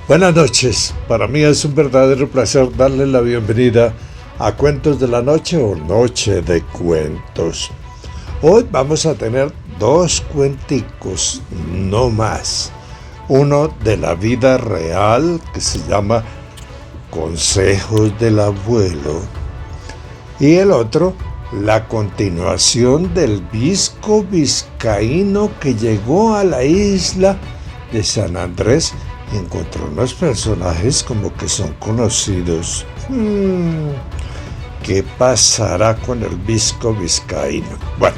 Buenas noches, para mí es un verdadero placer darle la bienvenida a Cuentos de la Noche o Noche de Cuentos. Hoy vamos a tener dos cuenticos, no más. Uno de la vida real que se llama Consejos del Abuelo y el otro la continuación del visco vizcaíno que llegó a la isla de San Andrés y encontró unos personajes como que son conocidos. ¿Qué pasará con el visco vizcaíno? Bueno,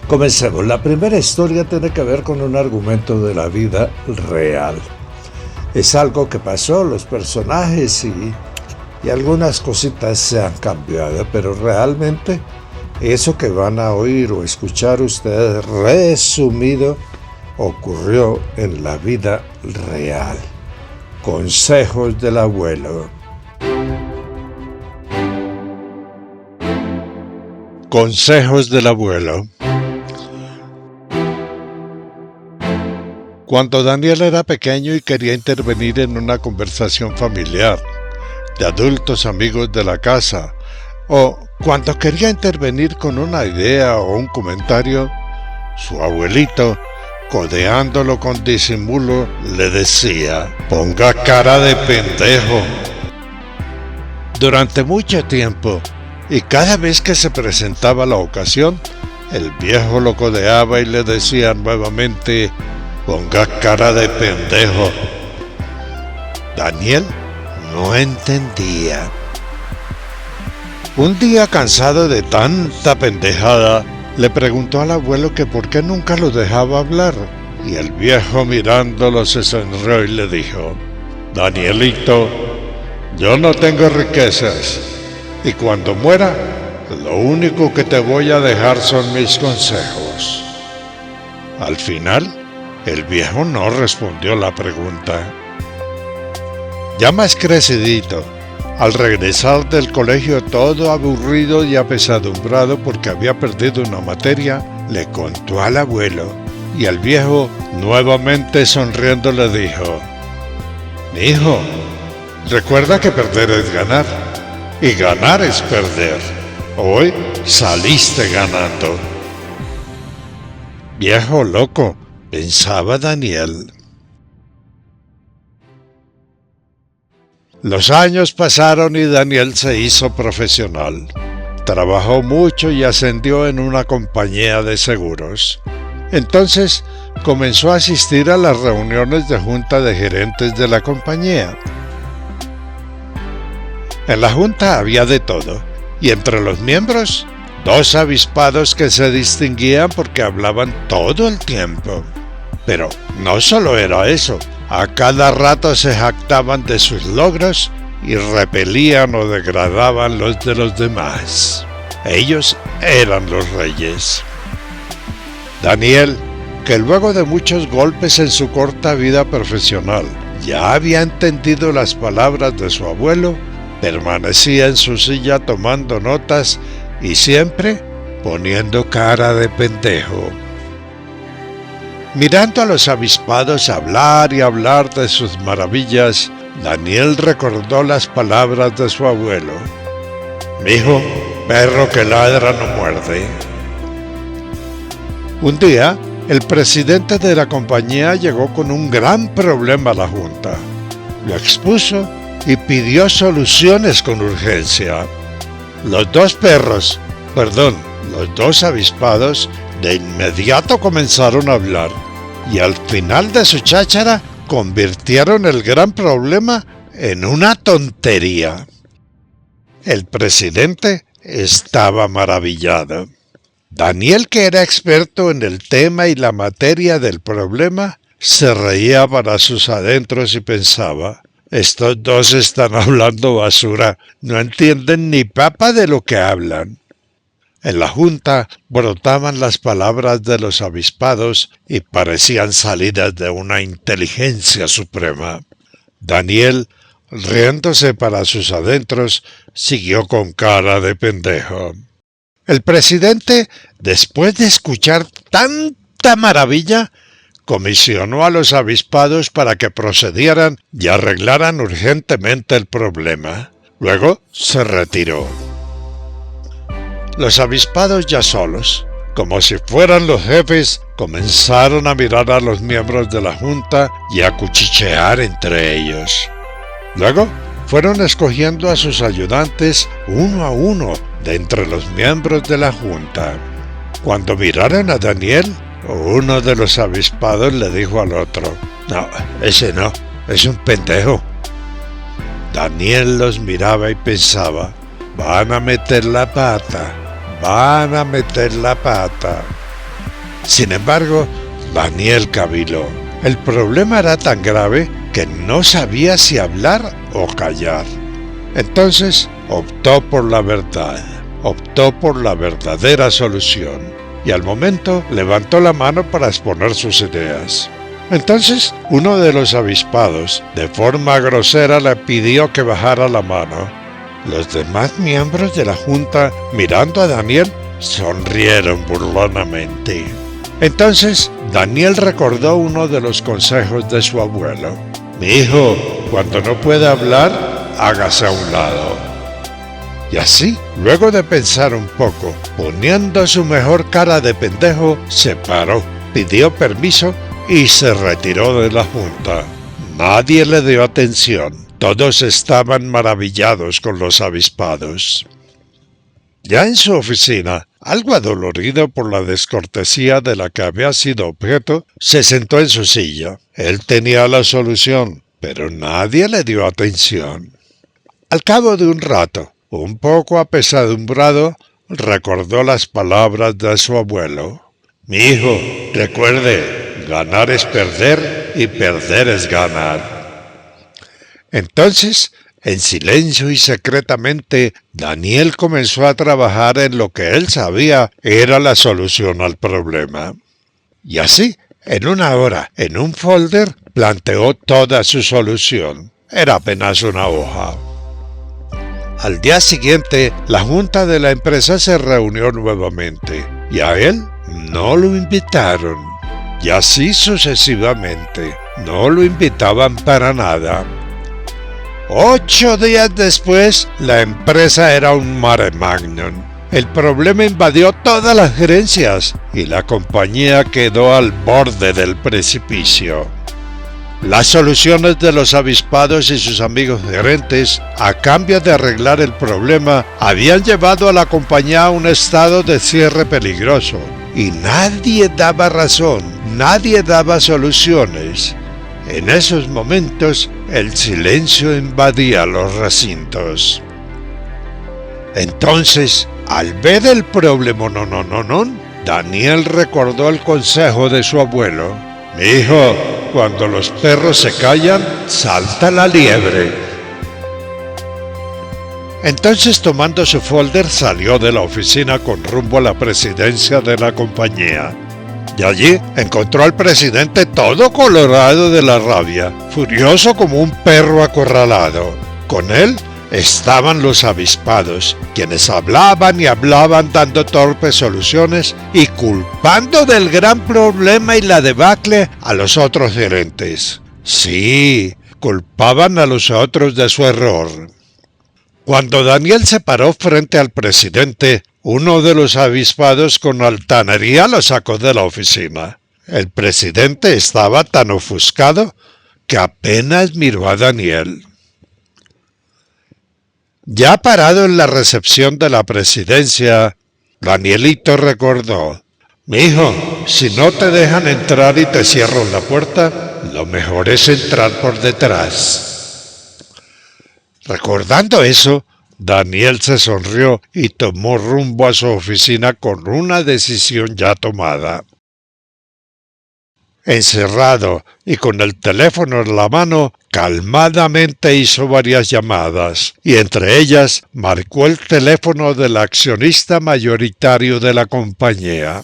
comencemos. La primera historia tiene que ver con un argumento de la vida real. Es algo que pasó, los personajes y algunas cositas se han cambiado, pero realmente eso que van a oír o escuchar ustedes resumido ocurrió en la vida real. Consejos del Abuelo. Consejos del Abuelo. Cuando Daniel era pequeño y quería intervenir en una conversación familiar, de adultos amigos de la casa, o cuando quería intervenir con una idea o un comentario, su abuelito, codeándolo con disimulo, le decía: «Ponga cara de pendejo». Durante mucho tiempo, y cada vez que se presentaba la ocasión, el viejo lo codeaba y le decía nuevamente: «Ponga cara de pendejo». Daniel no entendía. Un día, cansado de tanta pendejada, le preguntó al abuelo que por qué nunca lo dejaba hablar, y el viejo mirándolo se sonrió y le dijo: «Danielito, yo no tengo riquezas, y cuando muera, lo único que te voy a dejar son mis consejos». Al final, el viejo no respondió la pregunta. Ya más crecidito, al regresar del colegio todo aburrido y apesadumbrado porque había perdido una materia, le contó al abuelo, y el viejo, nuevamente sonriendo, le dijo: «Mijo, recuerda que perder es ganar, y ganar es perder. Hoy saliste ganando». «Viejo loco», pensaba Daniel. Los años pasaron y Daniel se hizo profesional. Trabajó mucho y ascendió en una compañía de seguros. Entonces comenzó a asistir a las reuniones de junta de gerentes de la compañía. En la junta había de todo, y entre los miembros, dos avispados que se distinguían porque hablaban todo el tiempo. Pero no solo era eso. A cada rato se jactaban de sus logros y repelían o degradaban los de los demás. Ellos eran los reyes. Daniel, que luego de muchos golpes en su corta vida profesional ya había entendido las palabras de su abuelo, permanecía en su silla tomando notas y siempre poniendo cara de pendejo. Mirando a los avispados hablar y hablar de sus maravillas, Daniel recordó las palabras de su abuelo: «Mijo, perro que ladra no muerde». Un día, el presidente de la compañía llegó con un gran problema a la junta. Lo expuso y pidió soluciones con urgencia. Los dos avispados de inmediato comenzaron a hablar, y al final de su cháchara convirtieron el gran problema en una tontería. El presidente estaba maravillado. Daniel, que era experto en el tema y la materia del problema, se reía para sus adentros y pensaba: «Estos dos están hablando basura, no entienden ni papa de lo que hablan». En la junta brotaban las palabras de los avispados y parecían salidas de una inteligencia suprema. Daniel, riéndose para sus adentros, siguió con cara de pendejo. El presidente, después de escuchar tanta maravilla, comisionó a los avispados para que procedieran y arreglaran urgentemente el problema. Luego se retiró. Los avispados, ya solos, como si fueran los jefes, comenzaron a mirar a los miembros de la junta y a cuchichear entre ellos. Luego fueron escogiendo a sus ayudantes uno a uno de entre los miembros de la junta. Cuando miraron a Daniel, uno de los avispados le dijo al otro: «No, ese no, es un pendejo». Daniel los miraba y pensaba: «Van a meter la pata, van a meter la pata». Sin embargo, Daniel caviló. El problema era tan grave que no sabía si hablar o callar. Entonces optó por la verdad, optó por la verdadera solución, y al momento levantó la mano para exponer sus ideas. Entonces uno de los avispados, de forma grosera, le pidió que bajara la mano. Los demás miembros de la junta, mirando a Daniel, sonrieron burlonamente. Entonces Daniel recordó uno de los consejos de su abuelo: «Mi hijo, cuando no pueda hablar, hágase a un lado». Y así, luego de pensar un poco, poniendo su mejor cara de pendejo, se paró, pidió permiso y se retiró de la junta. Nadie le dio atención. Todos estaban maravillados con los avispados. Ya en su oficina, algo adolorido por la descortesía de la que había sido objeto, se sentó en su silla. Él tenía la solución, pero nadie le dio atención. Al cabo de un rato, un poco apesadumbrado, recordó las palabras de su abuelo: «Mi hijo, recuerde, ganar es perder y perder es ganar». Entonces, en silencio y secretamente, Daniel comenzó a trabajar en lo que él sabía era la solución al problema. Y así, en una hora, en un folder, planteó toda su solución. Era apenas una hoja. Al día siguiente, la junta de la empresa se reunió nuevamente, y a él no lo invitaron. Y así sucesivamente, no lo invitaban para nada. 8 días después, la empresa era un mare magnum. El problema invadió todas las gerencias y la compañía quedó al borde del precipicio. Las soluciones de los avispados y sus amigos gerentes, a cambio de arreglar el problema, habían llevado a la compañía a un estado de cierre peligroso. Y nadie daba razón, nadie daba soluciones. En esos momentos, el silencio invadía los recintos. Entonces, al ver el problema, Daniel recordó el consejo de su abuelo: «Mi hijo, cuando los perros se callan, salta la liebre». Entonces, tomando su folder, salió de la oficina con rumbo a la presidencia de la compañía. Y allí encontró al presidente todo colorado de la rabia, furioso como un perro acorralado. Con él estaban los avispados, quienes hablaban y hablaban dando torpes soluciones y culpando del gran problema y la debacle a los otros gerentes. Sí, culpaban a los otros de su error. Cuando Daniel se paró frente al presidente, uno de los avispados con altanería lo sacó de la oficina. El presidente estaba tan ofuscado que apenas miró a Daniel. Ya parado en la recepción de la presidencia, Danielito recordó: «Mi hijo, si no te dejan entrar y te cierran la puerta, lo mejor es entrar por detrás». Recordando eso, Daniel se sonrió y tomó rumbo a su oficina con una decisión ya tomada. Encerrado y con el teléfono en la mano, calmadamente hizo varias llamadas, y entre ellas marcó el teléfono del accionista mayoritario de la compañía.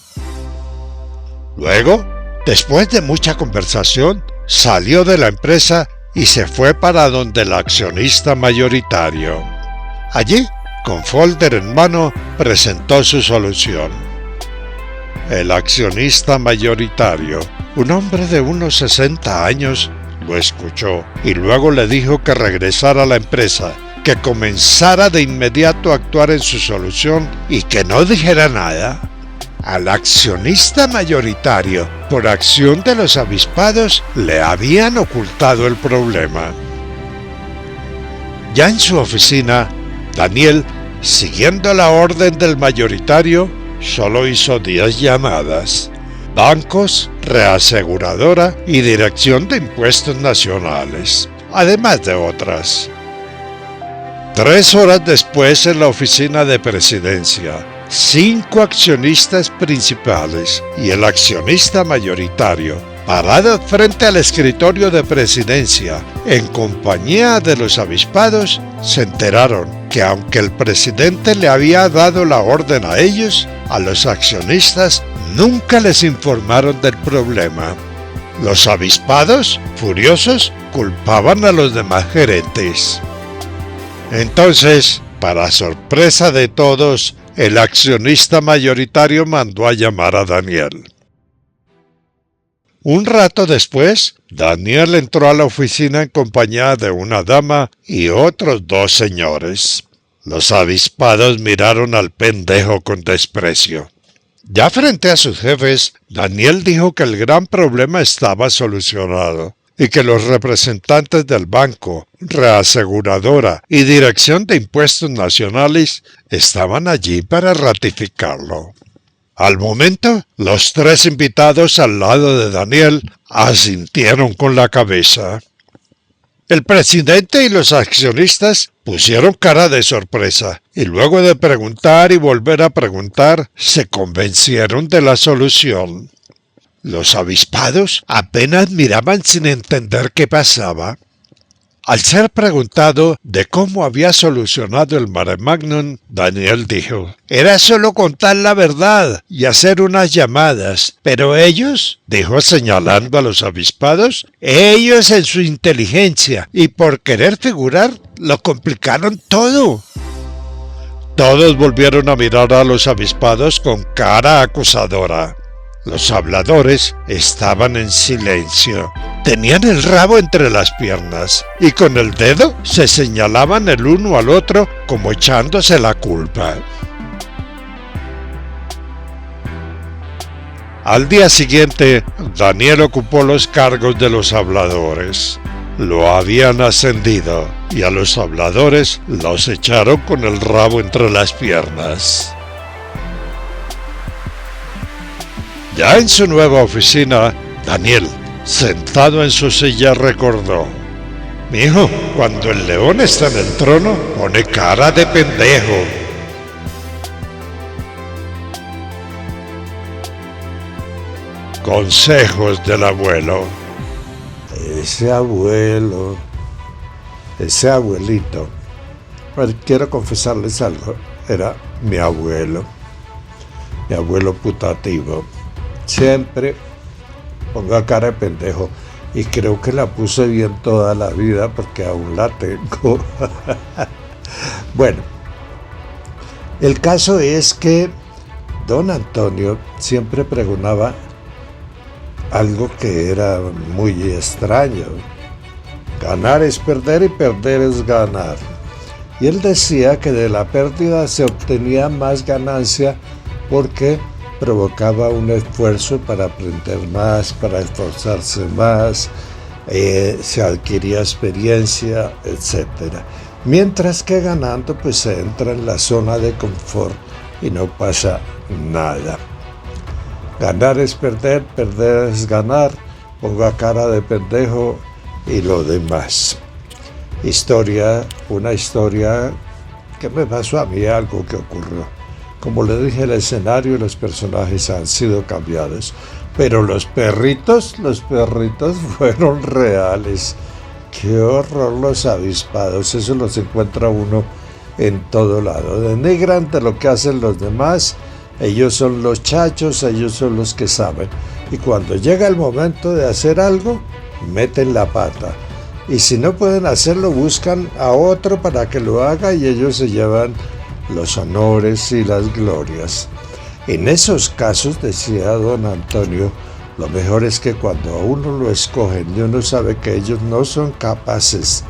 Luego, después de mucha conversación, salió de la empresa y se fue para donde el accionista mayoritario. Allí, con folder en mano, presentó su solución. el accionista mayoritario, un hombre de unos 60 años, lo escuchó y luego le dijo que regresara a la empresa, que comenzara de inmediato a actuar en su solución y que no dijera nada. Al accionista mayoritario, por acción de los avispados, le habían ocultado el problema. Ya en su oficina, Daniel, siguiendo la orden del mayoritario, solo hizo 10 llamadas. Bancos, reaseguradora y Dirección de Impuestos Nacionales, además de otras. 3 horas después, en la oficina de presidencia, 5 accionistas principales y el accionista mayoritario, parados frente al escritorio de presidencia, en compañía de los avispados, se enteraron que aunque el presidente le había dado la orden a ellos, a los accionistas nunca les informaron del problema. Los avispados, furiosos, culpaban a los demás gerentes. Entonces, para sorpresa de todos, el accionista mayoritario mandó a llamar a Daniel. Un rato después, Daniel entró a la oficina en compañía de una dama y otros 2 señores. Los avispados miraron al pendejo con desprecio. Ya frente a sus jefes, Daniel dijo que el gran problema estaba solucionado y que los representantes del banco, reaseguradora y Dirección de Impuestos Nacionales estaban allí para ratificarlo. Al momento, los 3 invitados al lado de Daniel asintieron con la cabeza. El presidente y los accionistas pusieron cara de sorpresa y luego de preguntar y volver a preguntar, se convencieron de la solución. Los avispados apenas miraban sin entender qué pasaba. Al ser preguntado de cómo había solucionado el mare magnum, Daniel dijo: «Era solo contar la verdad y hacer unas llamadas, pero ellos», dijo señalando a los avispados, «ellos en su inteligencia y por querer figurar, lo complicaron todo». Todos volvieron a mirar a los avispados con cara acusadora. Los habladores estaban en silencio. Tenían el rabo entre las piernas y con el dedo se señalaban el uno al otro como echándose la culpa. Al día siguiente, Daniel ocupó los cargos de los habladores. Lo habían ascendido y a los habladores los echaron con el rabo entre las piernas. Ya en su nueva oficina, Daniel, sentado en su silla, recordó: «Mijo, cuando el león está en el trono, pone cara de pendejo». Consejos del abuelo. Ese abuelito, pues quiero confesarles algo, era mi abuelo putativo. Siempre pongo cara de pendejo y creo que la puse bien toda la vida porque aún la tengo. Bueno, el caso es que don Antonio siempre pregonaba algo que era muy extraño: ganar es perder y perder es ganar. Y él decía que de la pérdida se obtenía más ganancia porque provocaba un esfuerzo para aprender más, para esforzarse más, se adquiría experiencia, etc. Mientras que ganando, pues se entra en la zona de confort y no pasa nada. Ganar es perder, perder es ganar, ponga cara de pendejo y lo demás. Una historia que me pasó a mí, algo que ocurrió. Como le dije, el escenario y los personajes han sido cambiados, pero los perritos fueron reales. ¡Qué horror los avispados! Eso los encuentra uno en todo lado. Denigran de lo que hacen los demás. Ellos son los chachos, ellos son los que saben. Y cuando llega el momento de hacer algo, meten la pata. Y si no pueden hacerlo, buscan a otro para que lo haga y ellos se llevan los honores y las glorias. En esos casos, decía don Antonio, lo mejor es que cuando a uno lo escogen y uno sabe que ellos no son capaces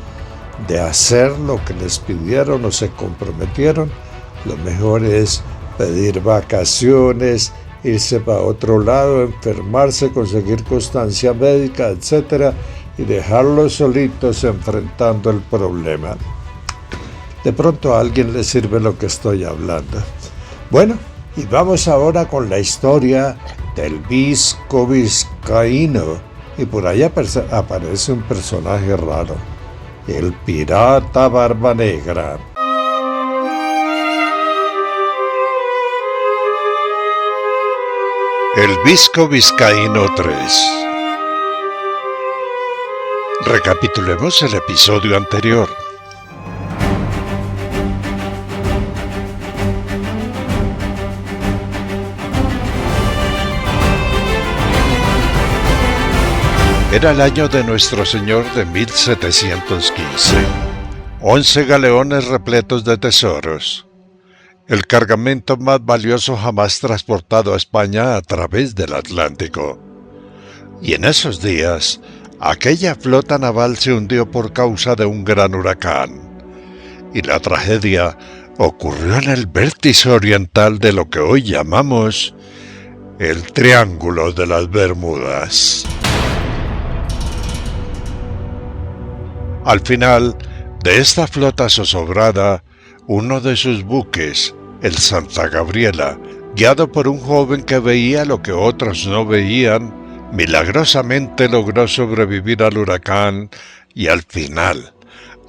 de hacer lo que les pidieron o se comprometieron, lo mejor es pedir vacaciones, irse para otro lado, enfermarse, conseguir constancia médica, etc., y dejarlos solitos enfrentando el problema. De pronto a alguien le sirve lo que estoy hablando. Bueno, y vamos ahora con la historia del Visco Vizcaíno. Y por ahí aparece un personaje raro, el pirata Barba Negra. El Visco Vizcaíno 3. Recapitulemos el episodio anterior. Era el año de Nuestro Señor de 1715. 11 galeones repletos de tesoros. El cargamento más valioso jamás transportado a España a través del Atlántico. Y en esos días, aquella flota naval se hundió por causa de un gran huracán. Y la tragedia ocurrió en el vértice oriental de lo que hoy llamamos el Triángulo de las Bermudas. Al final de esta flota zozobrada, uno de sus buques, el Santa Gabriela, guiado por un joven que veía lo que otros no veían, milagrosamente logró sobrevivir al huracán y al final,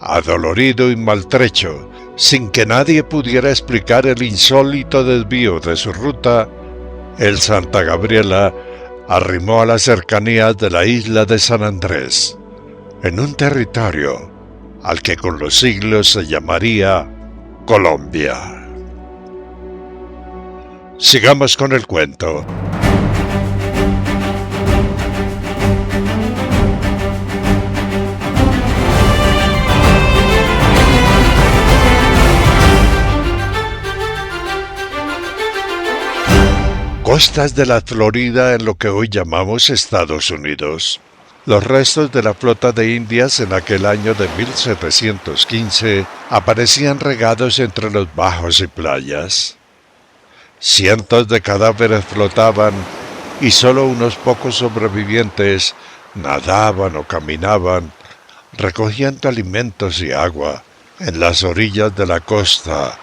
adolorido y maltrecho, sin que nadie pudiera explicar el insólito desvío de su ruta, el Santa Gabriela arrimó a las cercanías de la isla de San Andrés, en un territorio al que con los siglos se llamaría Colombia. Sigamos con el cuento. Costas de la Florida en lo que hoy llamamos Estados Unidos. Los restos de la flota de Indias en aquel año de 1715 aparecían regados entre los bajos y playas. Cientos de cadáveres flotaban y solo unos pocos sobrevivientes nadaban o caminaban, recogiendo alimentos y agua en las orillas de la costa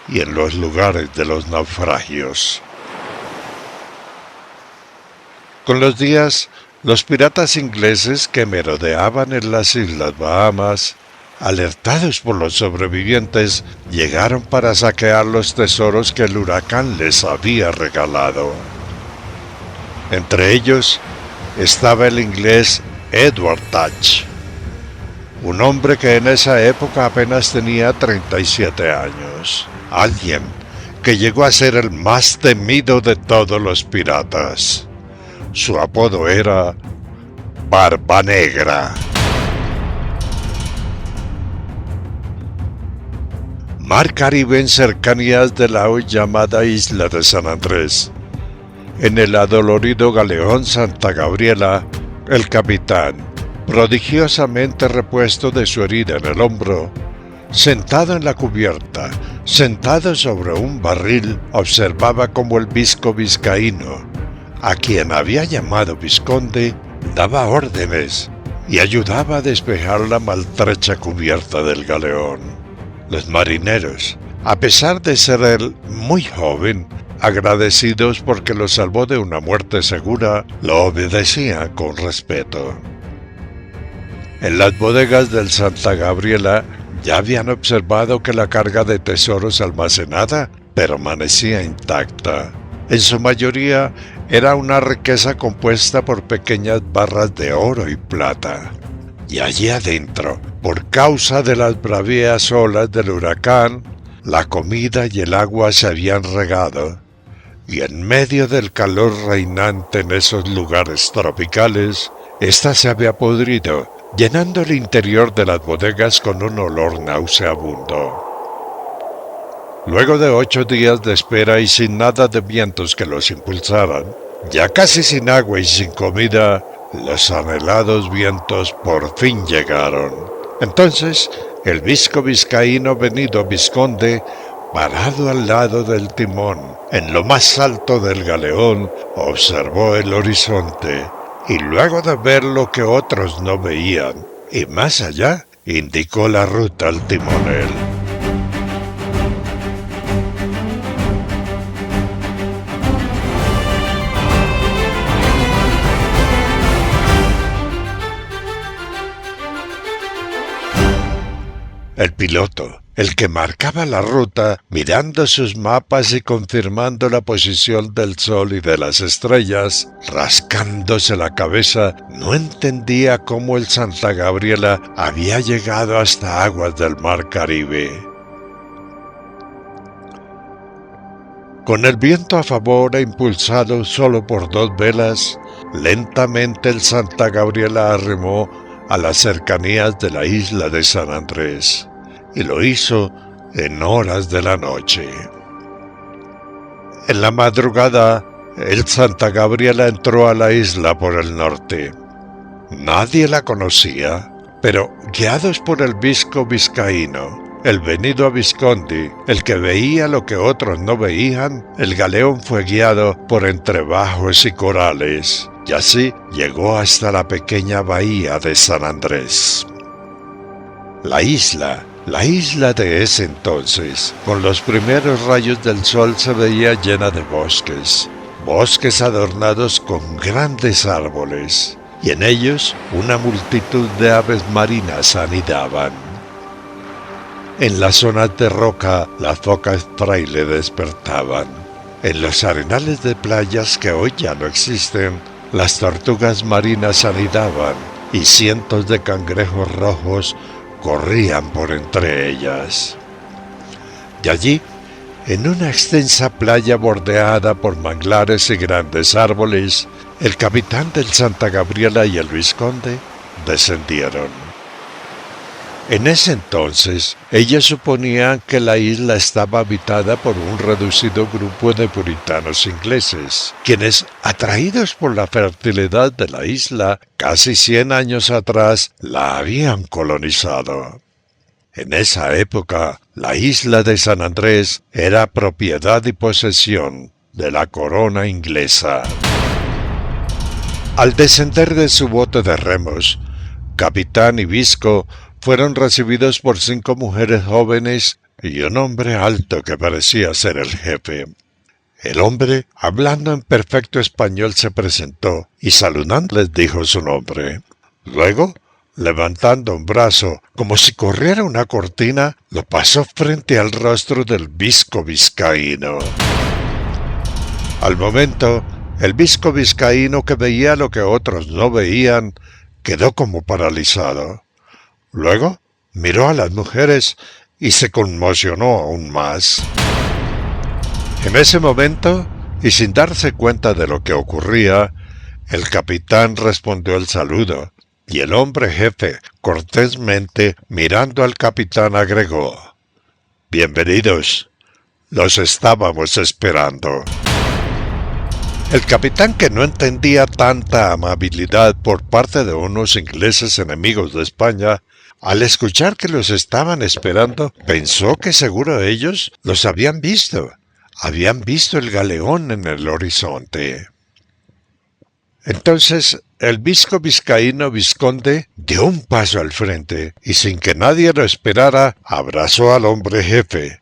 y en los lugares de los naufragios. Con los días, los piratas ingleses que merodeaban en las Islas Bahamas, alertados por los sobrevivientes, llegaron para saquear los tesoros que el huracán les había regalado. Entre ellos estaba el inglés Edward Teach, un hombre que en esa época apenas tenía 37 años, alguien que llegó a ser el más temido de todos los piratas. Su apodo era Barba Negra. Mar Caribe en cercanías de la hoy llamada isla de San Andrés. En el adolorido galeón Santa Gabriela, el capitán, prodigiosamente repuesto de su herida en el hombro, sentado en la cubierta, sentado sobre un barril, observaba cómo el Visco Vizcaíno, a quien había llamado vizconde, daba órdenes y ayudaba a despejar la maltrecha cubierta del galeón. Los marineros, a pesar de ser él muy joven, agradecidos porque lo salvó de una muerte segura, lo obedecían con respeto. En las bodegas del Santa Gabriela ya habían observado que la carga de tesoros almacenada permanecía intacta. En su mayoría era una riqueza compuesta por pequeñas barras de oro y plata. Y allí adentro, por causa de las bravías olas del huracán, la comida y el agua se habían regado, y en medio del calor reinante en esos lugares tropicales, ésta se había podrido, llenando el interior de las bodegas con un olor nauseabundo. Luego de 8 días de espera y sin nada de vientos que los impulsaran, ya casi sin agua y sin comida, los anhelados vientos por fin llegaron. Entonces, el visco vizcaíno Benito Vizconde, parado al lado del timón, en lo más alto del galeón, observó el horizonte, y luego de ver lo que otros no veían, y más allá, indicó la ruta al timonel. El piloto, el que marcaba la ruta, mirando sus mapas y confirmando la posición del sol y de las estrellas, rascándose la cabeza, no entendía cómo el Santa Gabriela había llegado hasta aguas del Mar Caribe. Con el viento a favor e impulsado solo por 2 velas, lentamente el Santa Gabriela arrimó a las cercanías de la isla de San Andrés, y lo hizo en horas de la noche. En la madrugada, el Santa Gabriela entró a la isla por el norte. Nadie la conocía, pero guiados por el visco vizcaíno, el Benito Vizconde, el que veía lo que otros no veían, el galeón fue guiado por entrebajos y corales, y así llegó hasta la pequeña bahía de San Andrés. La isla de ese entonces, con los primeros rayos del sol, se veía llena de bosques adornados con grandes árboles, y en ellos una multitud de aves marinas anidaban. En las zonas de roca, las focas fraile despertaban. En los arenales de playas que hoy ya no existen, las tortugas marinas anidaban, y cientos de cangrejos rojos corrían por entre ellas. Y allí, en una extensa playa bordeada por manglares y grandes árboles, el capitán del Santa Gabriela y el Vizconde descendieron. En ese entonces, ellos suponían que la isla estaba habitada por un reducido grupo de puritanos ingleses, quienes, atraídos por la fertilidad de la isla, casi 100 años atrás la habían colonizado. En esa época, la isla de San Andrés era propiedad y posesión de la corona inglesa. Al descender de su bote de remos, capitán y visco fueron recibidos por 5 mujeres jóvenes y un hombre alto que parecía ser el jefe. El hombre, hablando en perfecto español, se presentó y saludándoles dijo su nombre. Luego, levantando un brazo, como si corriera una cortina, lo pasó frente al rostro del visco vizcaíno. Al momento, el visco vizcaíno, que veía lo que otros no veían, quedó como paralizado. Luego miró a las mujeres y se conmocionó aún más. En ese momento, y sin darse cuenta de lo que ocurría, el capitán respondió el saludo, y el hombre jefe, cortésmente mirando al capitán, agregó: «Bienvenidos, los estábamos esperando». El capitán, que no entendía tanta amabilidad por parte de unos ingleses enemigos de España, al escuchar que los estaban esperando, pensó que seguro ellos los habían visto el galeón en el horizonte. Entonces, el visco vizcaíno Vizconde dio un paso al frente y, sin que nadie lo esperara, abrazó al hombre jefe,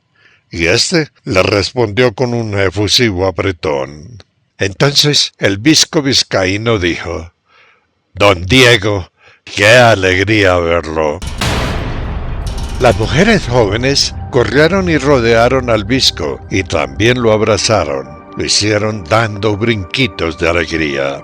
y éste le respondió con un efusivo apretón. Entonces el visco vizcaíno dijo: «Don Diego, ¡qué alegría verlo!». Las mujeres jóvenes corrieron y rodearon al visco y también lo abrazaron. Lo hicieron dando brinquitos de alegría.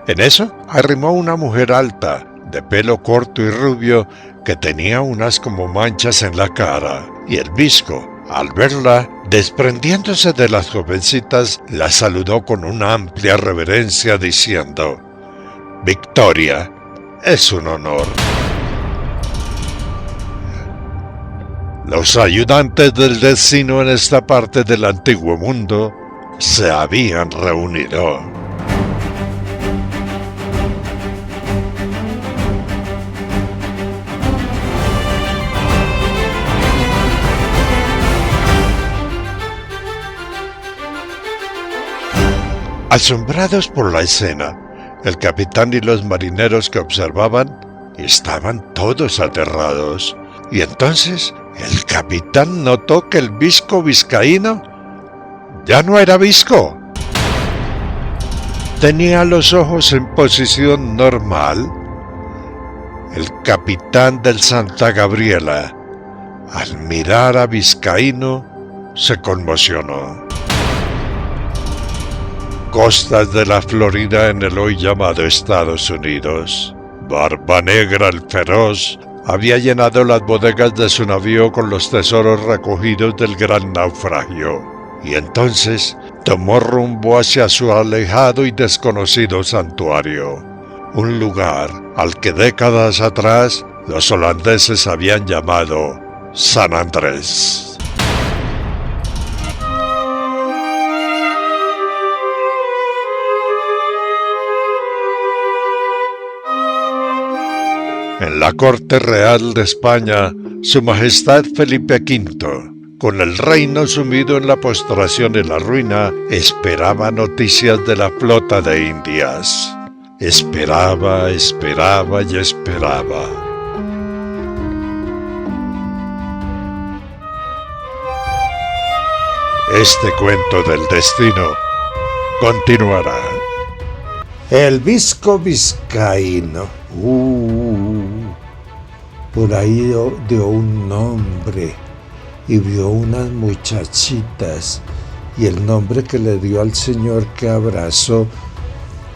En eso arrimó una mujer alta, de pelo corto y rubio, que tenía unas como manchas en la cara, y el visco, al verla, desprendiéndose de las jovencitas, la saludó con una amplia reverencia diciendo: «Victoria, es un honor». Los ayudantes del destino en esta parte del antiguo mundo se habían reunido. Asombrados por la escena, el capitán y los marineros que observaban estaban todos aterrados. Y entonces el capitán notó que el visco vizcaíno ya no era visco. Tenía los ojos en posición normal. El capitán del Santa Gabriela, al mirar a Vizcaíno, se conmocionó. Costas de la Florida en el hoy llamado Estados Unidos. Barba Negra el Feroz había llenado las bodegas de su navío con los tesoros recogidos del gran naufragio, y entonces tomó rumbo hacia su alejado y desconocido santuario, un lugar al que décadas atrás los holandeses habían llamado San Andrés. En la corte real de España, Su Majestad Felipe V, con el reino sumido en la postración y la ruina, esperaba noticias de la flota de Indias. Esperaba, esperaba y esperaba. Este cuento del destino continuará. El visco vizcaíno. Por ahí dio un nombre y vio unas muchachitas, y el nombre que le dio al señor que abrazó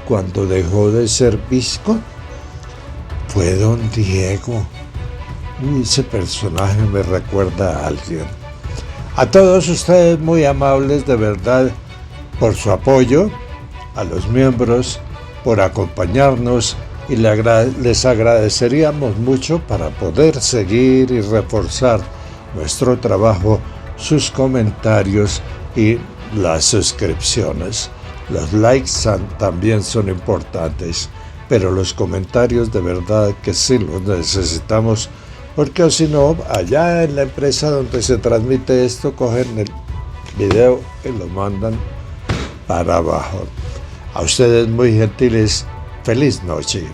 cuando dejó de ser visco fue Don Diego. Y ese personaje me recuerda a alguien. A todos ustedes muy amables de verdad por su apoyo, a los miembros por acompañarnos, y les agradeceríamos mucho para poder seguir y reforzar nuestro trabajo, sus comentarios y las suscripciones. Los likes también son importantes, pero los comentarios de verdad que sí los necesitamos, porque o si no, allá en la empresa donde se transmite esto, cogen el video y lo mandan para abajo. A ustedes muy gentiles, feliz noche.